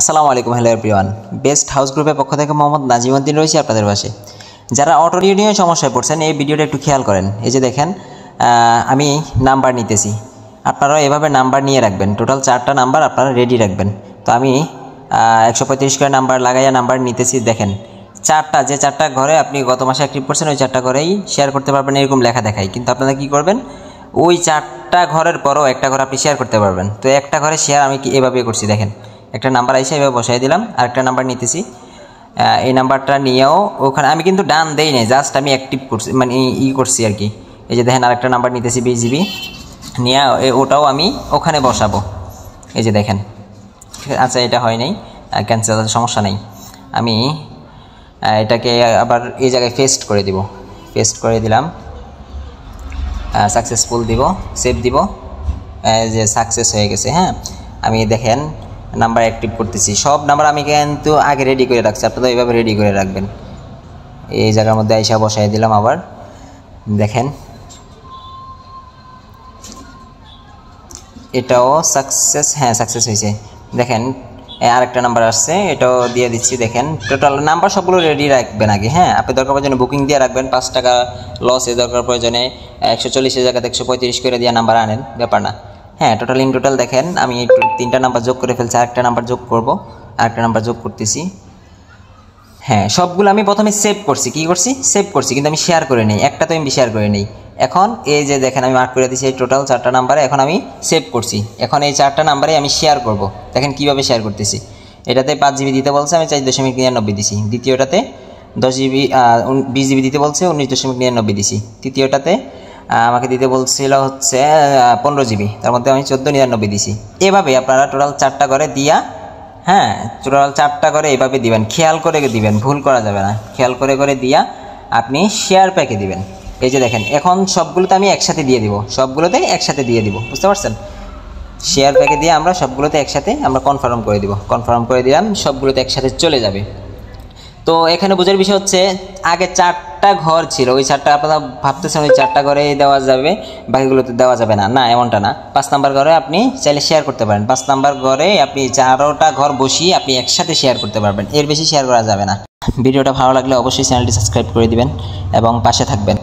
আসসালামু আলাইকুম, hello everyone. Best house গ্রুপের পক্ষ থেকে মোহাম্মদ নাজিমউদ্দিন রয়েছে আপনাদের পাশে। যারা অটো রিনিউ সমস্যায় পড়ছেন এই ভিডিওটা একটু খেয়াল করেন। এই যে দেখেন আমি নাম্বার নিতেছি, আপনারাও এভাবে নাম্বার নিয়ে রাখবেন। টোটাল 4টা নাম্বার আপনারা রেডি রাখবেন। তো আমি 135 করে নাম্বার লাগাইয়া নাম্বার নিতেছি। দেখেন যে চারটা ঘরে আপনি গত মাসে অ্যাক্টিভ করছেন ওই 4টা ঘরেই শেয়ার করতে পারবেন, এরকম লেখা দেখায়। কিন্তু আপনারা কী করবেন, ওই 4টা ঘরের পরও একটা ঘর আপনি শেয়ার করতে পারবেন। তো একটা ঘরে শেয়ার আমি এভাবে করছি। দেখেন একটা নাম্বার আইসে এভাবে বসাই দিলাম, আরেকটা নাম্বার নিতেছি। এই নাম্বারটা নিয়েও ওখানে আমি কিন্তু ডান দেই নাই, জাস্ট আমি অ্যাক্টিভ করছি, মানে করছি আর কি। এই যে দেখেন আরেকটা নাম্বার নিতেছি 20 GB নিয়ে, ওটাও আমি ওখানে বসাবো। এই যে দেখেন, আচ্ছা এটা হয় নাই, ক্যান্সেল, সমস্যা নেই। আমি এটাকে আবার এই জায়গায় পেস্ট করে দিব। পেস্ট করে দিলাম, সাকসেসফুল দিব, সেভ দিব, যে সাকসেস হয়ে গেছে। হ্যাঁ, আমি দেখেন নাম্বার অ্যাক্টিভ করতেছি। সব নাম্বার আমি কিন্তু আগে রেডি করে রাখছি, আপনারা এইভাবে রেডি করে রাখবেন। এই জায়গার মধ্যে আইসা বসাই দিলাম। আবার দেখেন এটাও সাকসেস, হ্যাঁ সাকসেস হয়েছে। দেখেন আরেকটা নাম্বার আসছে, এটাও দিয়ে দিচ্ছি। দেখেন টোটাল নাম্বার সবগুলো রেডি রাখবেন আগে। হ্যাঁ, আপনি দরকার প্রয়োজনে বুকিং দিয়ে রাখবেন, 5 টাকা লসে দরকার প্রয়োজনে 140 জায়গাতে 135 করে দিয়ে নাম্বার আনেন, ব্যাপার না। হ্যাঁ, টোটাল দেখেন আমি 3টা নাম্বার যোগ করে ফেলছি, আরেকটা নাম্বার যোগ করব, আরেকটা নাম্বার যোগ করতেছি। হ্যাঁ, সবগুলো আমি প্রথমে সেভ করছি। কী করছি? সেভ করছি, কিন্তু আমি শেয়ার করে নিই। একটা তো আমি শেয়ার করে নিই। এখন এই যে দেখেন আমি মার্ক করে দিচ্ছি এই টোটাল 4টা নাম্বারে, এখন আমি সেভ করছি। এখন এই 4টা নাম্বারে আমি শেয়ার করব। দেখেন কীভাবে শেয়ার করতেছি। এটাতে 5 GB দিতে বলছে, আমি 4.99 দিছি। দ্বিতীয়টাতে 10 GB 20 GB দিতে বলছে, 19.99 দিছি। তৃতীয়টাতে আমাকে দিতে বলছিল হচ্ছে 15 GB, তার মধ্যে আমি 14.99 দিছি। এভাবে আপনারা টোটাল 4টা করে দিয়া, হ্যাঁ টোটাল 4টা করে এভাবে দিবেন, খেয়াল করে দিবেন, ভুল করা যাবে না। খেয়াল করে দিয়া আপনি শেয়ার প্যাকে দিবেন। এই যে দেখেন এখন সবগুলোতে আমি একসাথে দিয়ে দিব, সবগুলোতে একসাথে দিয়ে দিব, বুঝতে পারছেন? শেয়ার প্যাকে দিয়ে আমরা সবগুলোতে একসাথে আমরা কনফার্ম করে দিব। কনফার্ম করে দিলাম, সবগুলোতে একসাথে চলে যাবে। তো এখানে বোঝার বিষয় হচ্ছে আগে 4টা ঘর ছিল, ওই 4টা আপনারা ভাবতেছেন ওই 4টা ঘরে দেওয়া যাবে, বাকিগুলোতে দেওয়া যাবে না। না, এমনটা না। 5 নাম্বার ঘরে আপনি চাইলে শেয়ার করতে পারেন। 5 নাম্বার ঘরে আপনি 4টা ঘর বসিয়ে আপনি একসাথে শেয়ার করতে পারবেন, এর বেশি শেয়ার করা যাবে না। ভিডিওটা ভালো লাগলে অবশ্যই চ্যানেলটি সাবস্ক্রাইব করে দিবেন এবং পাশে থাকবেন।